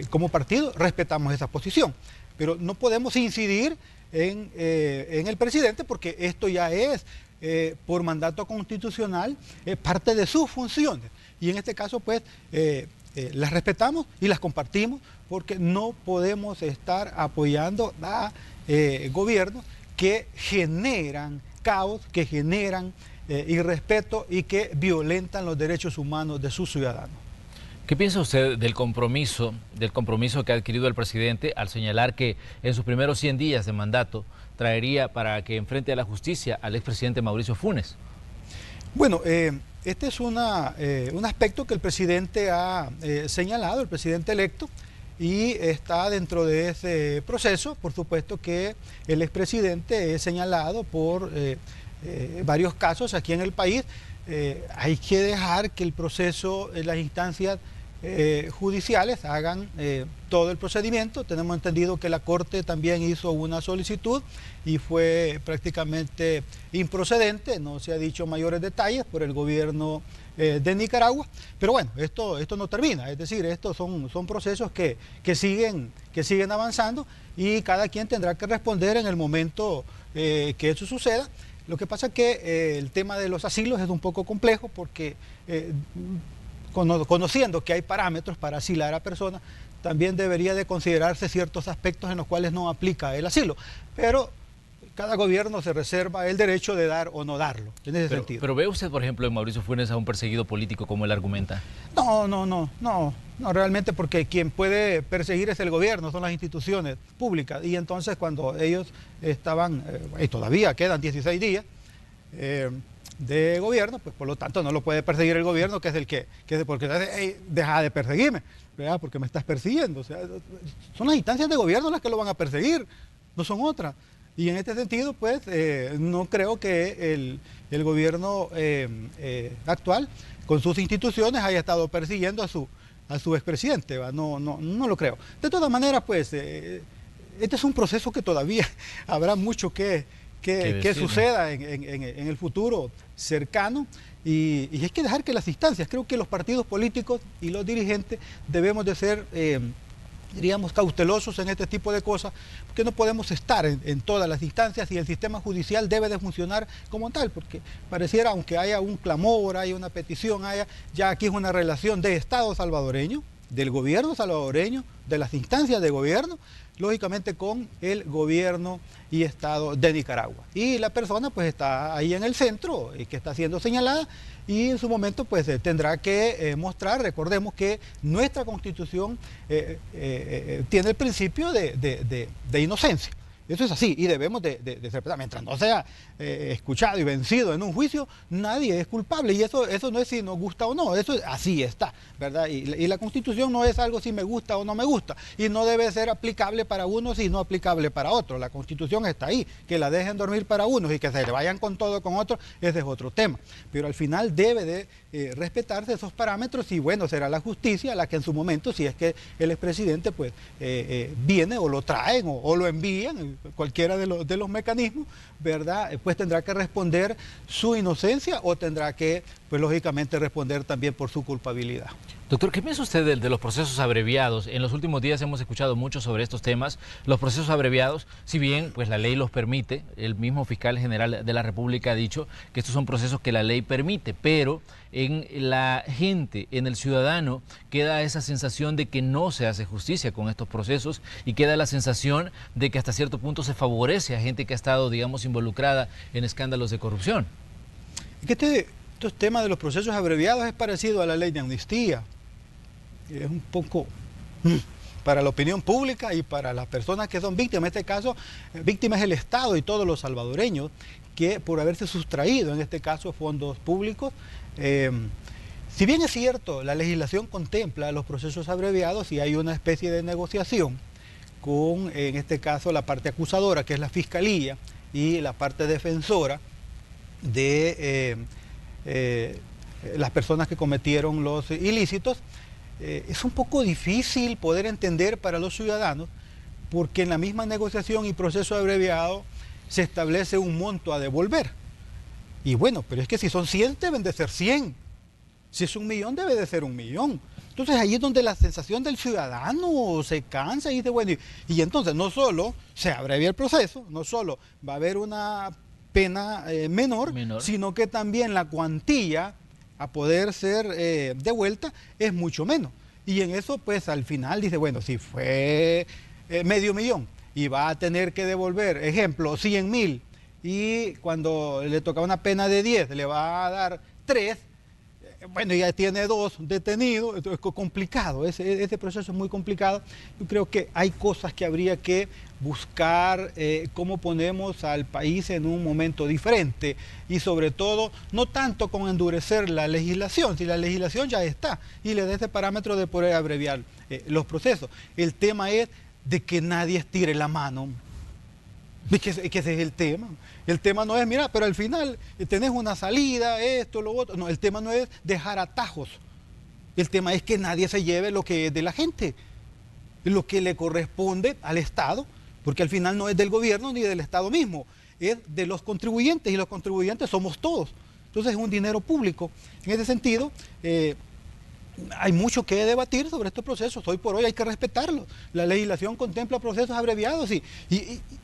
como partido, respetamos esa posición. Pero no podemos incidir en el presidente porque esto ya es, por mandato constitucional, parte de sus funciones. Y en este caso, pues, las respetamos y las compartimos porque no podemos estar apoyando a gobiernos que generan caos, que generan irrespeto y que violentan los derechos humanos de sus ciudadanos. ¿Qué piensa usted del compromiso que ha adquirido el presidente al señalar que en sus primeros 100 días de mandato traería para que enfrente a la justicia al expresidente Mauricio Funes? Bueno, este es un aspecto que el presidente ha señalado, el presidente electo, y está dentro de ese proceso. Por supuesto que el expresidente es señalado por varios casos aquí en el país. Hay que dejar que el proceso, las instancias judiciales hagan todo el procedimiento. Tenemos entendido que la Corte también hizo una solicitud y fue prácticamente improcedente, no se ha dicho mayores detalles por el gobierno de Nicaragua, pero bueno, esto no termina, es decir, estos son procesos que siguen avanzando y cada quien tendrá que responder en el momento que eso suceda. Lo que pasa es que el tema de los asilos es un poco complejo porque conociendo que hay parámetros para asilar a personas, también debería de considerarse ciertos aspectos en los cuales no aplica el asilo. Pero cada gobierno se reserva el derecho de dar o no darlo, en ese sentido. ¿Pero ve usted, por ejemplo, en Mauricio Funes a un perseguido político como él argumenta? No, realmente, porque quien puede perseguir es el gobierno, son las instituciones públicas. Y entonces cuando ellos estaban, y todavía quedan 16 días de gobierno, pues por lo tanto no lo puede perseguir el gobierno, que es el que porque hey, deja de perseguirme, ¿verdad? Porque me estás persiguiendo. O sea, son las instancias de gobierno las que lo van a perseguir, no son otras. Y en este sentido, pues, no creo que el gobierno actual, con sus instituciones, haya estado persiguiendo a su expresidente, ¿va? No lo creo. De todas maneras, pues, este es un proceso que todavía habrá mucho que suceda en el futuro cercano. Y hay que dejar que las instancias, creo que los partidos políticos y los dirigentes debemos de ser diríamos, cautelosos en este tipo de cosas, porque no podemos estar en todas las instancias y el sistema judicial debe de funcionar como tal, porque pareciera, aunque haya un clamor, haya una petición, ya aquí es una relación de Estado salvadoreño, del gobierno salvadoreño, de las instancias de gobierno, lógicamente con el gobierno y Estado de Nicaragua. Y la persona pues está ahí en el centro, que está siendo señalada, y en su momento pues tendrá que mostrar. Recordemos que nuestra Constitución tiene el principio de inocencia. Eso es así y debemos de respetar. Mientras no sea escuchado y vencido en un juicio, nadie es culpable. Y eso no es si nos gusta o no, eso así está, ¿verdad? Y la Constitución no es algo si me gusta o no me gusta. Y no debe ser aplicable para unos y no aplicable para otros. La Constitución está ahí. Que la dejen dormir para unos y que se le vayan con todo con otros, ese es otro tema. Pero al final debe de respetarse esos parámetros y bueno, será la justicia la que en su momento, si es que el expresidente pues viene o lo traen o lo envían, cualquiera de los mecanismos, ¿verdad? Pues tendrá que responder su inocencia o tendrá que, pues lógicamente, responder también por su culpabilidad. Doctor, ¿qué piensa usted de los procesos abreviados? En los últimos días hemos escuchado mucho sobre estos temas. Los procesos abreviados, si bien pues la ley los permite, el mismo fiscal general de la República ha dicho que estos son procesos que la ley permite, pero en la gente, en el ciudadano, queda esa sensación de que no se hace justicia con estos procesos y queda la sensación de que hasta cierto punto se favorece a gente que ha estado, digamos, involucrada en escándalos de corrupción. Estos temas de los procesos abreviados es parecido a la ley de amnistía. Es un poco para la opinión pública y para las personas que son víctimas. En este caso, víctima es el Estado y todos los salvadoreños que por haberse sustraído, en este caso, fondos públicos. Si bien es cierto, la legislación contempla los procesos abreviados y hay una especie de negociación con, en este caso, la parte acusadora, que es la Fiscalía, y la parte defensora de las personas que cometieron los ilícitos. Es un poco difícil poder entender para los ciudadanos porque en la misma negociación y proceso abreviado se establece un monto a devolver. Y bueno, pero es que si son 100 deben de ser 100. Si es 1 millón debe de ser 1 millón. Entonces ahí es donde la sensación del ciudadano se cansa y dice, bueno, y entonces no solo se abrevia el proceso, no solo va a haber una pena menor, sino que también la cuantía a poder ser devuelta es mucho menos. Y en eso, pues al final dice, bueno, si fue medio millón y va a tener que devolver, ejemplo, 100.000, y cuando le toca una pena de 10 le va a dar 3, bueno, ya tiene 2 detenidos, es complicado, ese proceso es muy complicado. Yo creo que hay cosas que habría que buscar cómo ponemos al país en un momento diferente y sobre todo, no tanto con endurecer la legislación, si la legislación ya está y le da ese parámetro de poder abreviar los procesos. El tema es de que nadie estire la mano. Que ese es el tema. El tema no es, mira, pero al final tenés una salida, esto, lo otro. No, el tema no es dejar atajos. El tema es que nadie se lleve lo que es de la gente, lo que le corresponde al Estado, porque al final no es del gobierno ni del Estado mismo, es de los contribuyentes y los contribuyentes somos todos. Entonces es un dinero público. En ese sentido, hay mucho que debatir sobre estos procesos. Hoy por hoy hay que respetarlos. La legislación contempla procesos abreviados y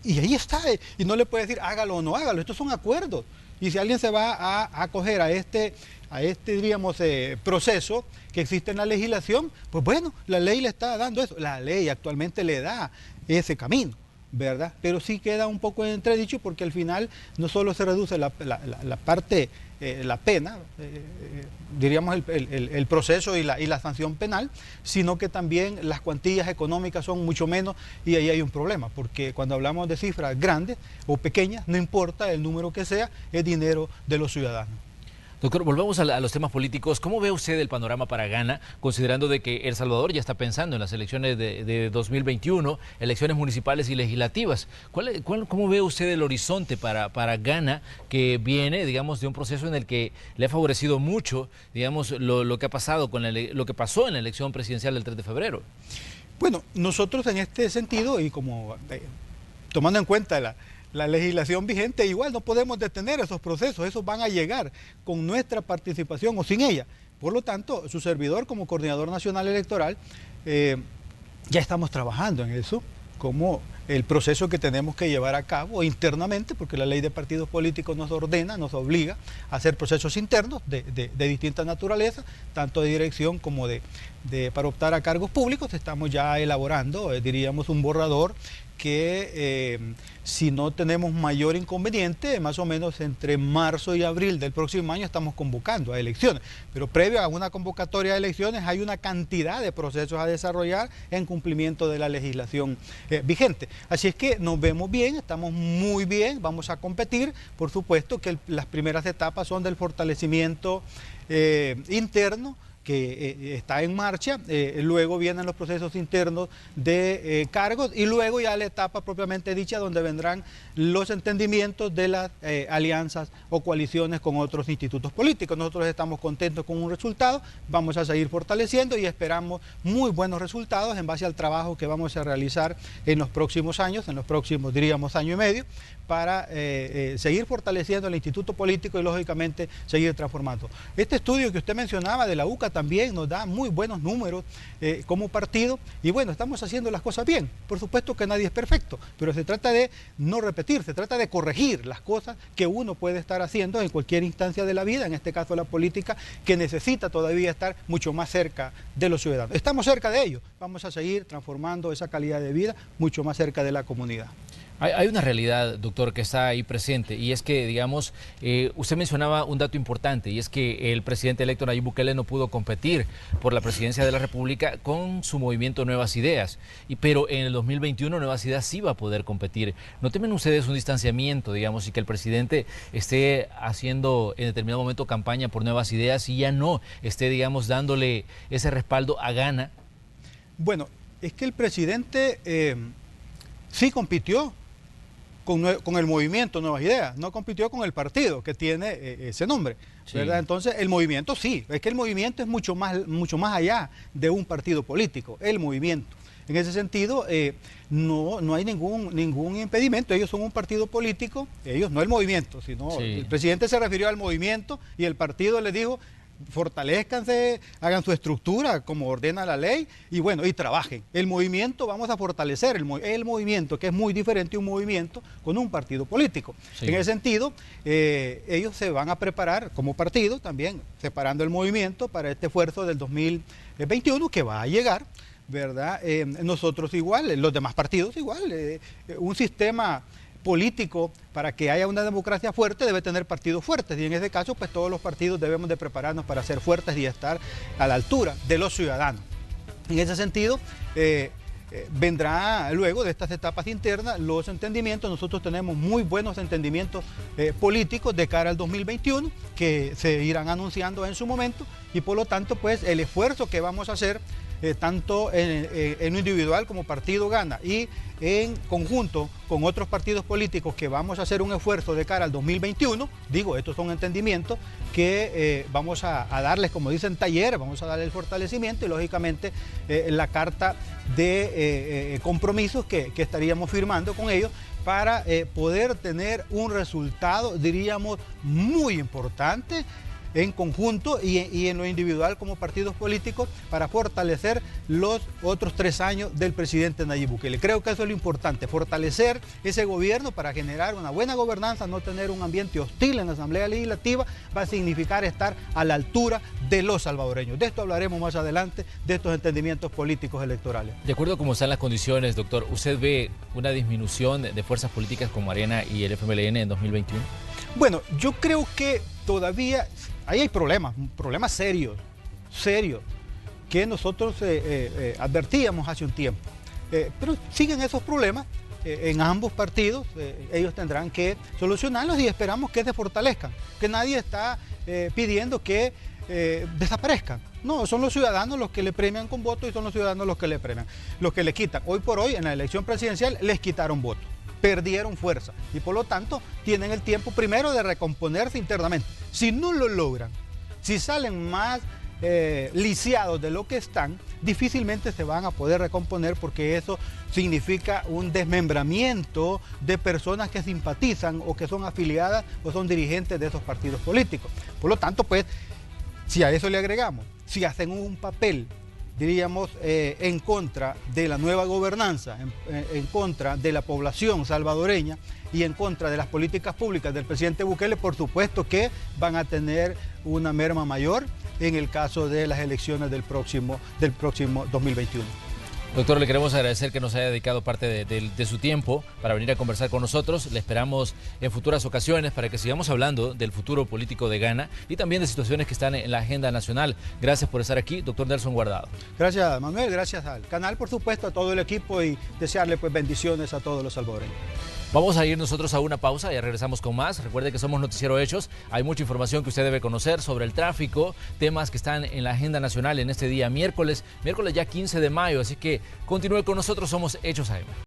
ahí está. Y no le puede decir hágalo o no hágalo. Estos son acuerdos. Y si alguien se va a acoger a este diríamos, proceso que existe en la legislación, pues bueno, la ley le está dando eso. La ley actualmente le da ese camino, ¿verdad? Pero sí queda un poco en entredicho porque al final no solo se reduce la parte, la pena, diríamos el proceso y la sanción penal, sino que también las cuantías económicas son mucho menos y ahí hay un problema, porque cuando hablamos de cifras grandes o pequeñas, no importa el número que sea, es dinero de los ciudadanos. Doctor, volvamos a los temas políticos. ¿Cómo ve usted el panorama para Ghana, considerando de que El Salvador ya está pensando en las elecciones de 2021, elecciones municipales y legislativas? ¿Cómo ve usted el horizonte para Ghana, que viene, digamos, de un proceso en el que le ha favorecido mucho, digamos, lo que ha pasado lo que pasó en la elección presidencial del 3 de febrero? Bueno, nosotros en este sentido, y como tomando en cuenta la legislación vigente, igual no podemos detener esos procesos, esos van a llegar con nuestra participación o sin ella. Por lo tanto, su servidor como coordinador nacional electoral, ya estamos trabajando en eso, como el proceso que tenemos que llevar a cabo internamente, porque la ley de partidos políticos nos ordena, nos obliga a hacer procesos internos de distinta naturaleza, tanto de dirección como para optar a cargos públicos. Estamos ya elaborando, diríamos, un borrador que si no tenemos mayor inconveniente, más o menos entre marzo y abril del próximo año estamos convocando a elecciones. Pero previo a una convocatoria de elecciones hay una cantidad de procesos a desarrollar en cumplimiento de la legislación vigente. Así es que nos vemos bien, estamos muy bien, vamos a competir. Por supuesto que las primeras etapas son del fortalecimiento interno, que está en marcha, luego vienen los procesos internos de cargos y luego ya la etapa propiamente dicha donde vendrán los entendimientos de las alianzas o coaliciones con otros institutos políticos. Nosotros estamos contentos con un resultado, vamos a seguir fortaleciendo y esperamos muy buenos resultados en base al trabajo que vamos a realizar en los próximos años, en los próximos, diríamos, año y medio, para seguir fortaleciendo el instituto político y lógicamente seguir transformando. Este estudio que usted mencionaba de la UCA también nos da muy buenos números como partido y bueno, estamos haciendo las cosas bien. Por supuesto que nadie es perfecto, pero se trata de no repetir, se trata de corregir las cosas que uno puede estar haciendo en cualquier instancia de la vida, en este caso la política, que necesita todavía estar mucho más cerca de los ciudadanos. Estamos cerca de ellos, vamos a seguir transformando esa calidad de vida mucho más cerca de la comunidad. Hay una realidad, doctor, que está ahí presente y es que, digamos, usted mencionaba un dato importante y es que el presidente electo Nayib Bukele no pudo competir por la presidencia de la República con su movimiento Nuevas Ideas, pero en el 2021 Nuevas Ideas sí va a poder competir. ¿No temen ustedes un distanciamiento, digamos, y que el presidente esté haciendo en determinado momento campaña por Nuevas Ideas y ya no esté, digamos, dándole ese respaldo a Gana? Bueno, es que el presidente sí compitió con el movimiento Nuevas Ideas, no compitió con el partido que tiene ese nombre, ¿verdad? Sí. Entonces el movimiento sí, es que el movimiento es mucho más allá de un partido político, el movimiento. En ese sentido, no hay ningún impedimento, ellos son un partido político, ellos no el movimiento, sino sí. El presidente se refirió al movimiento y el partido le dijo: fortalezcanse, hagan su estructura como ordena la ley y bueno, y trabajen. El movimiento vamos a fortalecer, el movimiento, que es muy diferente un movimiento con un partido político. Sí. En ese sentido, ellos se van a preparar como partido también, separando el movimiento para este esfuerzo del 2021 que va a llegar, ¿verdad? Nosotros igual, los demás partidos igual, un sistema político para que haya una democracia fuerte debe tener partidos fuertes y en este caso pues todos los partidos debemos de prepararnos para ser fuertes y estar a la altura de los ciudadanos. En ese sentido vendrá luego de estas etapas internas los entendimientos. Nosotros tenemos muy buenos entendimientos políticos de cara al 2021 que se irán anunciando en su momento y por lo tanto pues el esfuerzo que vamos a hacer tanto en lo individual como partido Gana y en conjunto con otros partidos políticos que vamos a hacer un esfuerzo de cara al 2021, digo, estos son entendimientos que vamos a darles, como dicen, taller, vamos a darle el fortalecimiento y lógicamente la carta de compromisos que estaríamos firmando con ellos para poder tener un resultado, diríamos, muy importante en conjunto y en lo individual como partidos políticos para fortalecer los otros 3 años del presidente Nayib Bukele. Creo que eso es lo importante, fortalecer ese gobierno para generar una buena gobernanza, no tener un ambiente hostil en la Asamblea Legislativa, va a significar estar a la altura de los salvadoreños. De esto hablaremos más adelante, de estos entendimientos políticos electorales. De acuerdo a cómo están las condiciones, doctor, ¿usted ve una disminución de fuerzas políticas como Arena y el FMLN en 2021? Bueno, yo creo que todavía ahí hay problemas serios, que nosotros advertíamos hace un tiempo. Pero siguen esos problemas en ambos partidos, ellos tendrán que solucionarlos y esperamos que se fortalezcan, que nadie está pidiendo que desaparezcan. No, son los ciudadanos los que le premian con votos y son los ciudadanos los que le premian, los que le quitan. Hoy por hoy en la elección presidencial les quitaron votos, perdieron fuerza y por lo tanto tienen el tiempo primero de recomponerse internamente. Si no lo logran, si salen más lisiados de lo que están, difícilmente se van a poder recomponer porque eso significa un desmembramiento de personas que simpatizan o que son afiliadas o son dirigentes de esos partidos políticos. Por lo tanto, pues, si a eso le agregamos, si hacen un papel, diríamos, en contra de la nueva gobernanza, en contra de la población salvadoreña y en contra de las políticas públicas del presidente Bukele, por supuesto que van a tener una merma mayor en el caso de las elecciones del próximo 2021. Doctor, le queremos agradecer que nos haya dedicado parte de su tiempo para venir a conversar con nosotros. Le esperamos en futuras ocasiones para que sigamos hablando del futuro político de Ghana y también de situaciones que están en la agenda nacional. Gracias por estar aquí, doctor Nelson Guardado. Gracias, Manuel. Gracias al canal, por supuesto, a todo el equipo y desearle pues bendiciones a todos los salvadoreños. Vamos a ir nosotros a una pausa y regresamos con más. Recuerde que somos Noticiero Hechos. Hay mucha información que usted debe conocer sobre el tráfico, temas que están en la agenda nacional en este día miércoles ya 15 de mayo. Así que continúe con nosotros, somos Hechos AM.